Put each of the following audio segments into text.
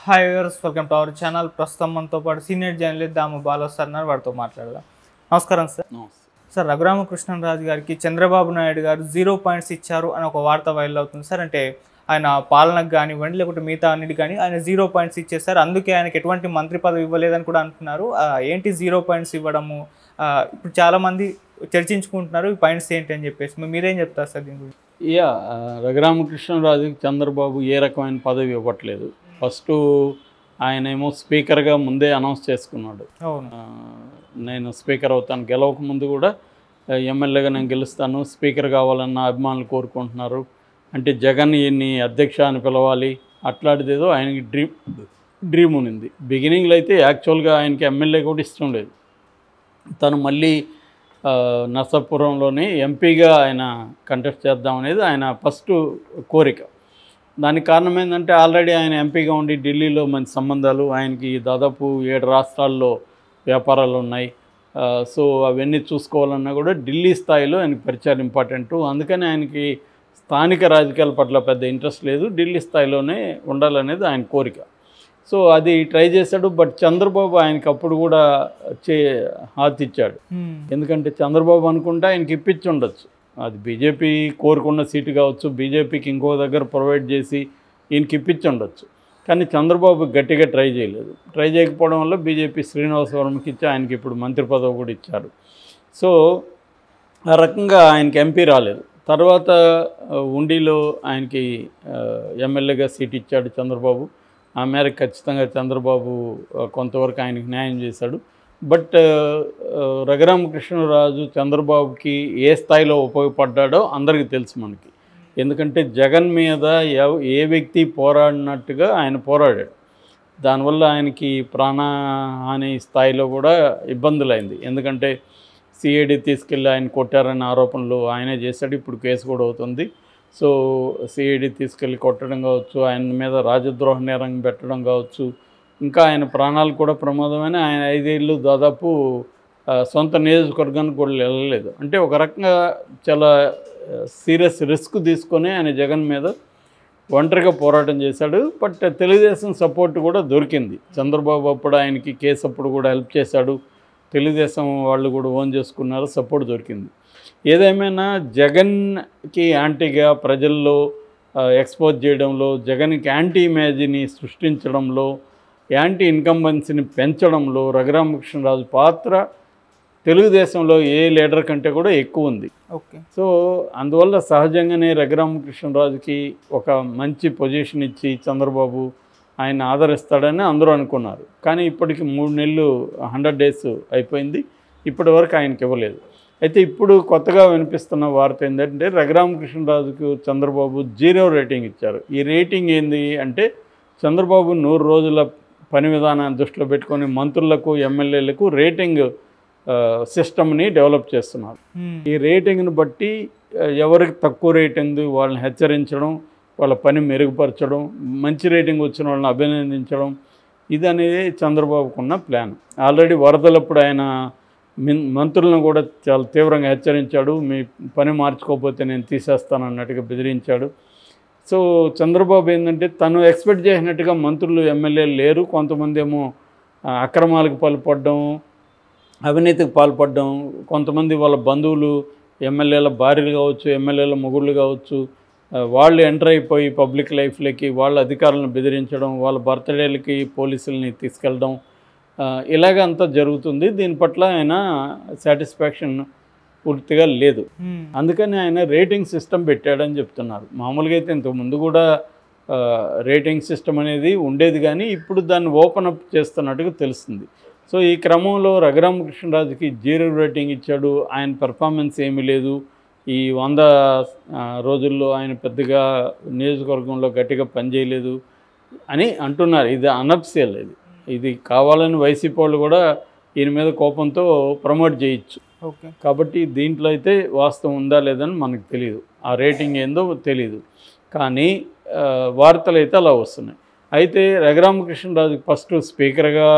Hi viewers, welcome to our channel. ప్రస్తుతం మనతో పాటు సీనియర్ జర్నలిస్ట్ దాము బాలు సార్ ఉన్నారు. వారితో మాట్లాడదాం. నమస్కారం సార్. సార్, రఘురామకృష్ణరాజు గారికి చంద్రబాబు నాయుడు గారు 0 పాయింట్స్ ఇచ్చారు అని ఒక వార్త వైరల్ అవుతుంది సార్. అంటే ఆయన పాలనకు కానివ్వండి, లేకపోతే మిగతా అన్నిటి కానీ ఆయన 0 పాయింట్స్ ఇచ్చేసారు. అందుకే ఆయనకి ఎటువంటి మంత్రి పదవి ఇవ్వలేదని కూడా అంటున్నారు. ఏంటి 0 పాయింట్స్ ఇవ్వడము? ఇప్పుడు చాలామంది చర్చించుకుంటున్నారు ఈ పాయింట్స్ ఏంటి అని చెప్పేసి. మీరేం చెప్తారు సార్ దీని గురించి? రఘురామకృష్ణరాజుకి చంద్రబాబు ఏ రకమైన పదవి ఇవ్వట్లేదు. ఫస్ట్ ఆయనేమో స్పీకర్గా ముందే అనౌన్స్ చేసుకున్నాడు. నేను స్పీకర్ అవుతాను, గెలవక ముందు కూడా ఎమ్మెల్యేగా నేను గెలుస్తాను, స్పీకర్ కావాలన్న అభిమానులు కోరుకుంటున్నారు. అంటే జగన్ ఈయన్ని అధ్యక్ష అని పిలవాలి, అట్లాంటిదేదో ఆయనకి డ్రీమ్ ఉంది. బిగినింగ్లో అయితే యాక్చువల్గా ఆయనకి ఎమ్మెల్యే కూడా ఇష్టం లేదు. తను మళ్ళీ నర్సాపురంలోనే ఎంపీగా ఆయన కంటెస్ట్ చేద్దామనేది ఆయన ఫస్ట్ కోరిక. దానికి కారణం ఏంటంటే ఆల్రెడీ ఆయన ఎంపీగా ఉండి ఢిల్లీలో మంచి సంబంధాలు, ఆయనకి దాదాపు 7 రాష్ట్రాల్లో వ్యాపారాలు ఉన్నాయి. సో అవన్నీ చూసుకోవాలన్నా కూడా ఢిల్లీ స్థాయిలో ఆయనకి పరిచయం ఇంపార్టెంటు. అందుకని ఆయనకి స్థానిక రాజకీయాల పట్ల పెద్ద ఇంట్రెస్ట్ లేదు, ఢిల్లీ స్థాయిలోనే ఉండాలనేది ఆయన కోరిక. సో అది ట్రై చేశాడు. బట్ చంద్రబాబు ఆయనకి అప్పుడు కూడా హాత్ ఇచ్చాడు. ఎందుకంటే చంద్రబాబు అనుకుంటే ఆయనకి ఇప్పించి ఉండొచ్చు, అది బీజేపీ కోరుకున్న సీటు కావచ్చు, బీజేపీకి ఇంకో దగ్గర ప్రొవైడ్ చేసి ఈయనకి ఇప్పించి ఉండొచ్చు. కానీ చంద్రబాబు గట్టిగా ట్రై చేయలేదు. ట్రై చేయకపోవడం వల్ల బీజేపీ శ్రీనివాసవరంకి ఇచ్చి ఆయనకి ఇప్పుడు మంత్రి పదవి కూడా ఇచ్చారు. సో ఆ రకంగా ఆయనకి ఎంపీ రాలేదు. తర్వాత ఉండిలో ఆయనకి ఎమ్మెల్యేగా సీట్ ఇచ్చాడు చంద్రబాబు. ఆ మేరకు ఖచ్చితంగా చంద్రబాబు కొంతవరకు ఆయనకి న్యాయం చేశాడు. బట్ రఘురామకృష్ణరాజు చంద్రబాబుకి ఏ స్థాయిలో ఉపయోగపడ్డాడో అందరికీ తెలుసు మనకి. ఎందుకంటే జగన్ మీద ఏ వ్యక్తి పోరాడినట్టుగా ఆయన పోరాడాడు. దానివల్ల ఆయనకి ప్రాణహాని స్థాయిలో కూడా ఇబ్బందులైంది. ఎందుకంటే సిఐడి తీసుకెళ్ళి ఆయన కొట్టారనే ఆరోపణలు ఆయనే చేశాడు. ఇప్పుడు కేసు కూడా అవుతుంది. సో సిఐడి తీసుకెళ్ళి కొట్టడం కావచ్చు, ఆయన మీద రాజద్రోహ నేరం పెట్టడం కావచ్చు, ఇంకా ఆయన ప్రాణాలు కూడా ప్రమాదమైన ఆయన 5 ఏళ్ళు దాదాపు సొంత నియోజకవర్గానికి కూడా వెళ్ళలేదు. అంటే ఒక రకంగా చాలా సీరియస్ రిస్క్ తీసుకొని ఆయన జగన్ మీద ఒంటరిగా పోరాటం చేశాడు. బట్ తెలుగుదేశం సపోర్ట్ కూడా దొరికింది. చంద్రబాబు అప్పుడు ఆయనకి కేసు అప్పుడు కూడా హెల్ప్ చేశాడు. తెలుగుదేశం వాళ్ళు కూడా ఓన్ చేసుకున్నారు, సపోర్ట్ దొరికింది. ఏదేమైనా జగన్కి యాంటీగా ప్రజల్లో ఎక్స్పోజ్ చేయడంలో, జగన్కి యాంటీ ఇమేజ్ని సృష్టించడంలో, యాంటీ ఇన్కంబెన్సీని పెంచడంలో రఘురామకృష్ణరాజు పాత్ర తెలుగుదేశంలో ఏ లీడర్ కంటే కూడా ఎక్కువ ఉంది. సో అందువల్ల సహజంగానే రఘురామకృష్ణరాజుకి ఒక మంచి పొజిషన్ ఇచ్చి చంద్రబాబు ఆయన ఆదరిస్తాడని అందరూ అనుకున్నారు. కానీ ఇప్పటికి 3 నెలలు 100 డేస్ అయిపోయింది, ఇప్పటి వరకు ఆయనకి ఇవ్వలేదు. అయితే ఇప్పుడు కొత్తగా వినిపిస్తున్న వార్త ఏంటంటే రఘురామకృష్ణరాజుకు చంద్రబాబు 0 రేటింగ్ ఇచ్చారు. ఈ రేటింగ్ ఏంది అంటే చంద్రబాబు 100 రోజుల పని విధానాన్ని దృష్టిలో పెట్టుకొని మంత్రులకు, ఎమ్మెల్యేలకు రేటింగ్ సిస్టమ్ని డెవలప్ చేస్తున్నారు. ఈ రేటింగ్ను బట్టి ఎవరికి తక్కువ రేటింగ్ వాళ్ళని హెచ్చరించడం, వాళ్ళ పని మెరుగుపరచడం, మంచి రేటింగ్ వచ్చిన వాళ్ళని అభినందించడం, ఇది అనేది చంద్రబాబుకున్న ప్లాన్. ఆల్రెడీ వరదలప్పుడు ఆయన మంత్రులను కూడా చాలా తీవ్రంగా హెచ్చరించాడు. మీ పని మార్చుకోకపోతే నేను తీసేస్తాను అన్నట్టుగా బెదిరించాడు. సో చంద్రబాబు ఏంటంటే తను ఎక్స్పెక్ట్ చేసినట్టుగా మంత్రులు, ఎమ్మెల్యేలు లేరు. కొంతమంది ఏమో అక్రమాలకు పాల్పడడం, అవినీతికి పాల్పడడం, కొంతమంది వాళ్ళ బంధువులు ఎమ్మెల్యేల భార్యలు కావచ్చు, ఎమ్మెల్యేల మొగుళ్ళు కావచ్చు, వాళ్ళు ఎంటర్ అయిపోయి పబ్లిక్ లైఫ్లోకి వాళ్ళ అధికారులను బెదిరించడం, వాళ్ళ బర్త్డేలకి పోలీసుల్ని తీసుకెళ్ళడం, ఇలాగ అంతా జరుగుతుంది. దీని పట్ల ఆయన సాటిస్ఫాక్షన్ పూర్తిగా లేదు. అందుకని ఆయన రేటింగ్ సిస్టమ్ పెట్టాడని చెప్తున్నారు. మామూలుగా అయితే ఇంతకుముందు కూడా రేటింగ్ సిస్టమ్ అనేది ఉండేది, కానీ ఇప్పుడు దాన్ని ఓపెన్ అప్ చేస్తున్నట్టుగా తెలుస్తుంది. సో ఈ క్రమంలో రఘురామకృష్ణరాజుకి 0 రేటింగ్ ఇచ్చాడు. ఆయన పెర్ఫార్మెన్స్ ఏమీ లేదు. ఈ 100 రోజుల్లో ఆయన పెద్దగా నియోజకవర్గంలో గట్టిగా పనిచేయలేదు అని అంటున్నారు. ఇది అనఫిషియల్, ఇది కావాలని వైసీపీ వాళ్ళు కూడా ఈయన మీద కోపంతో ప్రమోట్ చేయొచ్చు. కాబట్టి దీంట్లో అయితే వాస్తవం ఉందా లేదని మనకు తెలియదు, ఆ రేటింగ్ ఏందో తెలియదు. కానీ వార్తలు అయితే అలా వస్తున్నాయి. అయితే రఘురామకృష్ణరాజుకి ఫస్ట్ స్పీకర్గా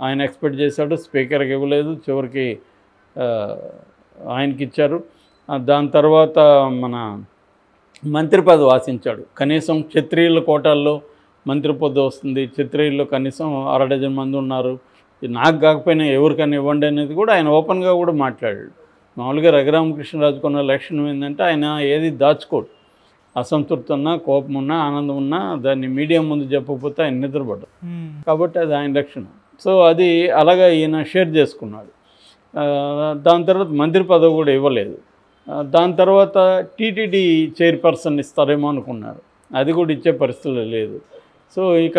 ఆయన ఎక్స్పెక్ట్ చేశాడు, స్పీకర్కి ఇవ్వలేదు, చివరికి ఆయనకి ఇచ్చారు. దాని తర్వాత మన మంత్రి పదవి ఆశించాడు. కనీసం క్షత్రియుల కోటాల్లో మంత్రి పదవి వస్తుంది, చిత్రయిల్లో కనీసం 6 డజన్ మంది ఉన్నారు, నాకు కాకపోయినా ఎవరికైనా ఇవ్వండి అనేది కూడా ఆయన ఓపెన్గా కూడా మాట్లాడాడు. మామూలుగా రఘురామకృష్ణరాజు కొన్న లక్షణం ఏంటంటే ఆయన ఏది దాచుకోడు. అసంతృప్తి ఉన్నా, కోపం ఉన్నా, ఆనందం ఉన్నా దాన్ని మీడియా ముందు చెప్పకపోతే ఆయన నిద్రపడ్డాడు. కాబట్టి అది ఆయన లక్షణం. సో అది అలాగా ఈయన షేర్ చేసుకున్నాడు. దాని తర్వాత మంత్రి పదవి కూడా ఇవ్వలేదు. దాని తర్వాత టీటీడీ చైర్పర్సన్ ఇస్తారేమో అనుకున్నారు, అది కూడా ఇచ్చే పరిస్థితులు లేదు. సో ఇక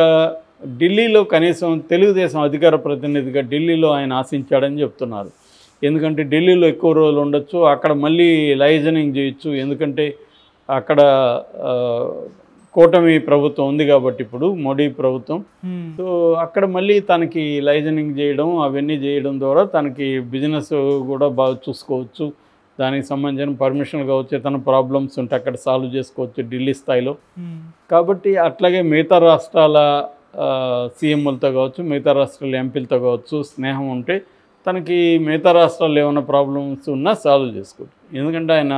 ఢిల్లీలో కనీసం తెలుగుదేశం అధికార ప్రతినిధిగా ఢిల్లీలో ఆయన ఆశించాడని చెప్తున్నారు. ఎందుకంటే ఢిల్లీలో ఎక్కువ రోజులు ఉండొచ్చు, అక్కడ మళ్ళీ లైజనింగ్ చేయొచ్చు. ఎందుకంటే అక్కడ కూటమి ప్రభుత్వం ఉంది కాబట్టి ఇప్పుడు మోడీ ప్రభుత్వం. సో అక్కడ మళ్ళీ తనకి లైజనింగ్ చేయడం అవన్నీ చేయడం ద్వారా తనకి బిజినెస్ కూడా బాగా చూసుకోవచ్చు. దానికి సంబంధించిన పర్మిషన్లు కావచ్చు, తన ప్రాబ్లమ్స్ ఉంటే అక్కడ సాల్వ్ చేసుకోవచ్చు ఢిల్లీ స్థాయిలో. కాబట్టి అట్లాగే మిగతా రాష్ట్రాల సీఎంలతో కావచ్చు, మిగతా రాష్ట్రాల ఎంపీలతో కావచ్చు స్నేహం ఉంటే తనకి మిగతా రాష్ట్రాల్లో ఏమైనా ప్రాబ్లమ్స్ ఉన్నా సాల్వ్ చేసుకోవచ్చు. ఎందుకంటే ఆయన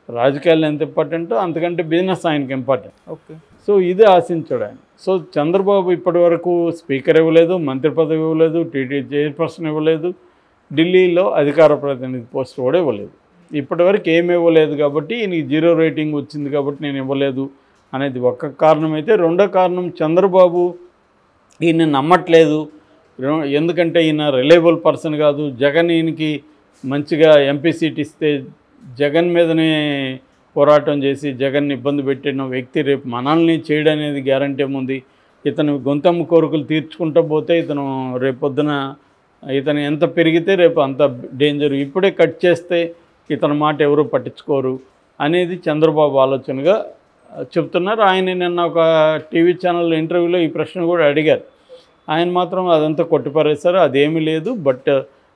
రాజకీయాలు ఎంత ఇంపార్టెంటో అంతకంటే బిజినెస్ ఆయనకి ఇంపార్టెంట్. ఓకే. సో ఇది ఆశించాడు ఆయన. సో చంద్రబాబు ఇప్పటి వరకు స్పీకర్ ఇవ్వలేదు, మంత్రి పదవి ఇవ్వలేదు, టీటీ చైర్పర్సన్ ఇవ్వలేదు, ఢిల్లీలో అధికార ప్రతినిధి పోస్ట్ కూడా ఇవ్వలేదు. ఇప్పటివరకు ఏమి ఇవ్వలేదు కాబట్టి ఈయనకి 0 రేటింగ్ వచ్చింది కాబట్టి నేను ఇవ్వలేదు అనేది ఒక కారణం అయితే, రెండో కారణం చంద్రబాబు ఈయన నమ్మట్లేదు. ఎందుకంటే ఈయన రిలయబుల్ పర్సన్ కాదు. జగన్ ఈయనకి మంచిగా ఎంపీ సీట్ ఇస్తే జగన్ మీదనే పోరాటం చేసి జగన్ని ఇబ్బంది పెట్టిన వ్యక్తి రేపు మనల్ని చేయడం అనేది గ్యారంటీ ఏముంది? ఇతను గొంతమ్మ కోరికలు తీర్చుకుంటూ పోతే ఇతను రేపొద్దున ఇతను ఎంత పెరిగితే రేపు అంత డేంజర్. ఇప్పుడే కట్ చేస్తే ఇతని మాట ఎవరు పట్టించుకోరు అనేది చంద్రబాబు ఆలోచనగా చెప్తున్నారు. ఆయన నిన్న ఒక టీవీ ఛానల్ ఇంటర్వ్యూలో ఈ ప్రశ్న కూడా అడిగారు. ఆయన మాత్రం అదంతా కొట్టిపారేశారు, అదేమీ లేదు, బట్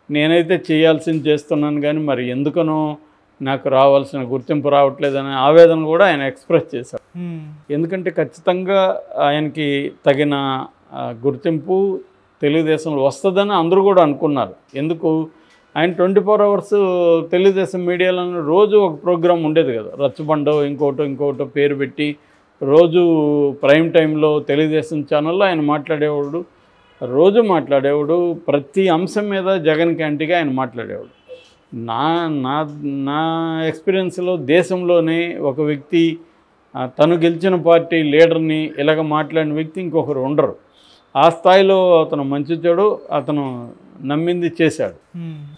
నేనైతే చేయాల్సింది చేస్తున్నాను కానీ మరి ఎందుకనో నాకు రావాల్సిన గుర్తింపు రావట్లేదనే ఆవేదన కూడా ఆయన ఎక్స్ప్రెస్ చేశారు. ఎందుకంటే ఖచ్చితంగా ఆయనకి తగిన గుర్తింపు తెలుగుదేశంలో వస్తుందని అందరూ కూడా అనుకున్నారు. ఎందుకు ఆయన 24 hours తెలుగుదేశం మీడియాలో రోజు ఒక ప్రోగ్రాం ఉండేది కదా, రచ్చబండో ఇంకోటో పేరు పెట్టి రోజు ప్రైమ్ టైంలో తెలుగుదేశం ఛానల్లో ఆయన రోజు మాట్లాడేవాడు. ప్రతి అంశం మీద జగన్కి యాంటీగా ఆయన మాట్లాడేవాడు. నా ఎక్స్పీరియన్స్లో దేశంలోనే ఒక వ్యక్తి తను గెలిచిన పార్టీ లీడర్ని ఇలాగ మాట్లాడిన వ్యక్తి ఇంకొకరు ఉండరు. ఆ స్థాయిలో అతను మంచి చెడు అతను నమ్మింది చేశాడు.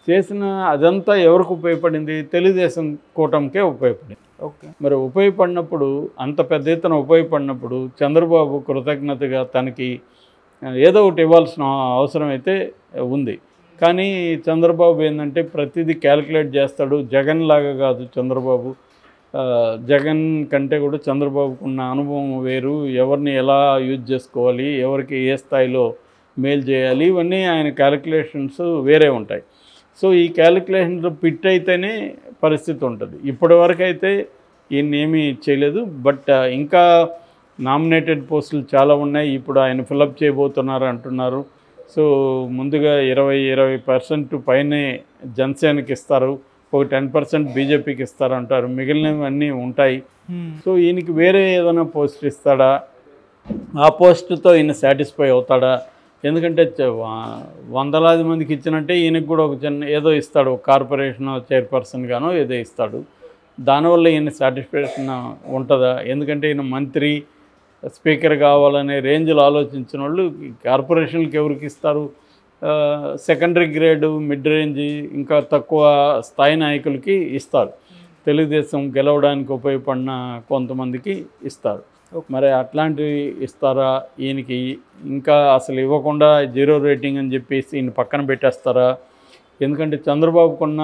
చేసిన అదంతా ఎవరికి ఉపయోగపడింది? తెలుగుదేశం కూటమికే ఉపయోగపడింది. ఓకే. మరి ఉపయోగపడినప్పుడు, అంత పెద్ద ఎత్తున ఉపయోగపడినప్పుడు చంద్రబాబు కృతజ్ఞతగా తనకి ఏదో ఒకటి ఇవ్వాల్సిన అవసరం అయితే ఉంది. కానీ చంద్రబాబు ఏంటంటే ప్రతిదీ క్యాలిక్యులేట్ చేస్తాడు. జగన్ లాగా కాదు చంద్రబాబు. జగన్ కంటే కూడా చంద్రబాబుకు ఉన్న అనుభవం వేరు. ఎవరిని ఎలా యూజ్ చేసుకోవాలి, ఎవరికి ఏ స్థాయిలో మేలు చేయాలి, ఇవన్నీ ఆయన క్యాలిక్యులేషన్స్ వేరే ఉంటాయి. సో ఈ క్యాలిక్యులేషన్లో ఫిట్ అయితేనే పరిస్థితి ఉంటుంది. ఇప్పటి వరకు అయితే ఈయన ఏమీ చేయలేదు. బట్ ఇంకా నామినేటెడ్ పోస్టులు చాలా ఉన్నాయి. ఇప్పుడు ఆయన ఫిలప్ చేయబోతున్నారు అంటున్నారు. సో ముందుగా 20% పైనే జనసేనకి ఇస్తారు, ఒక 10% బీజేపీకి ఇస్తారు అంటారు, మిగిలినవన్నీ ఉంటాయి. సో ఈయనకి వేరే ఏదైనా పోస్ట్ ఇస్తాడా, ఆ పోస్టుతో ఈయన సాటిస్ఫై అవుతాడా? ఎందుకంటే వందలాది మందికి ఇచ్చినట్టే ఈయనకి కూడా ఒక చిన్న ఏదో ఇస్తాడు, ఒక కార్పొరేషన్ చైర్పర్సన్ గానో ఏదో ఇస్తాడు. దానివల్ల ఈయన సాటిస్ఫాక్షన్ ఉంటుందా? ఎందుకంటే ఈయన మంత్రి స్పీకర్ కావాలనే రేంజ్లో ఆలోచించిన వాళ్ళు కార్పొరేషన్లకు ఎవరికి ఇస్తారు? సెకండరీ గ్రేడు, మిడ్ రేంజ్, ఇంకా తక్కువ స్థాయి నాయకులకి ఇస్తారు. తెలుగుదేశం గెలవడానికి ఉపయోగపడిన కొంతమందికి ఇస్తారు. మరి అట్లాంటివి ఇస్తారా? ఈయనకి ఇంకా అసలు ఇవ్వకుండా 0 రేటింగ్ అని చెప్పేసి ఈయన పక్కన పెట్టేస్తారా? ఎందుకంటే చంద్రబాబుకున్న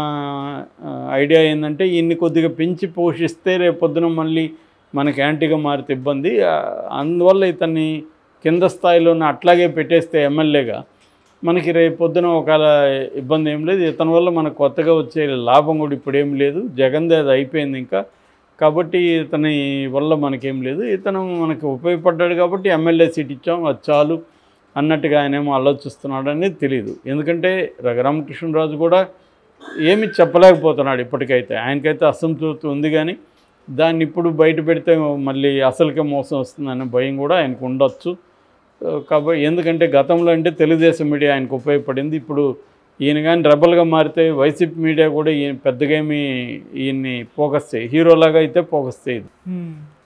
ఐడియా ఏంటంటే ఈయన్ని కొద్దిగా పెంచి పోషిస్తే రేపు పొద్దున మళ్ళీ మనకి యాంటీగా మారితే ఇబ్బంది. అందువల్ల ఇతన్ని కింద స్థాయిలోనే అట్లాగే పెట్టేస్తే ఎమ్మెల్యేగా మనకి రేపు పొద్దున ఒకవేళ ఇబ్బంది ఏం లేదు. ఇతని వల్ల మనకు కొత్తగా వచ్చే లాభం కూడా ఇప్పుడు ఏం లేదు. జగన్ది అది అయిపోయింది ఇంకా. కాబట్టి ఇతని వల్ల మనకేం లేదు. ఇతను మనకు ఉపయోగపడ్డాడు కాబట్టి ఎమ్మెల్యే సీట్ ఇచ్చాం, అది చాలు అన్నట్టుగా ఆయనేమో ఆలోచిస్తున్నాడు అనేది తెలియదు. ఎందుకంటే రఘురామకృష్ణరాజు కూడా ఏమి చెప్పలేకపోతున్నాడు ఇప్పటికైతే. ఆయనకైతే అసంతృప్తి ఉంది, కానీ దాన్ని ఇప్పుడు బయట పెడితే మళ్ళీ అసలుకే మోసం వస్తుందనే భయం కూడా ఆయనకు ఉండొచ్చు. కాబట్టి ఎందుకంటే గతంలో అంటే తెలుగుదేశం మీడియా ఆయనకు ఉపయోగపడింది. ఇప్పుడు ఈయన కానీ రెబల్గా మారితే వైసీపీ మీడియా కూడా ఈయన పెద్దగా ఏమి ఈయన్ని ఫోకస్ చేయి, హీరోలాగా అయితే ఫోకస్ చేయదు.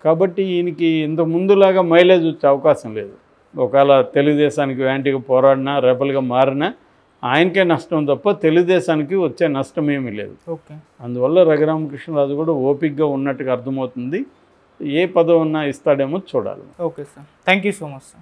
కాబట్టి ఈయనకి ఇంత ముందులాగా మైలేజ్ వచ్చే అవకాశం లేదు. ఒకవేళ తెలుగుదేశానికి యాంటీగా పోరాడినా రెబల్గా మారినా ఆయనకే నష్టం తప్ప తెలుగుదేశానికి వచ్చే నష్టం ఏమీ లేదు. ఓకే. అందువల్ల రఘురామకృష్ణరాజు కూడా ఓపికగా ఉన్నట్టుగా అర్థమవుతుంది. ఏ పదవి ఉన్నా ఇస్తాడేమో చూడాలి. Okay sir, thank you so much sir.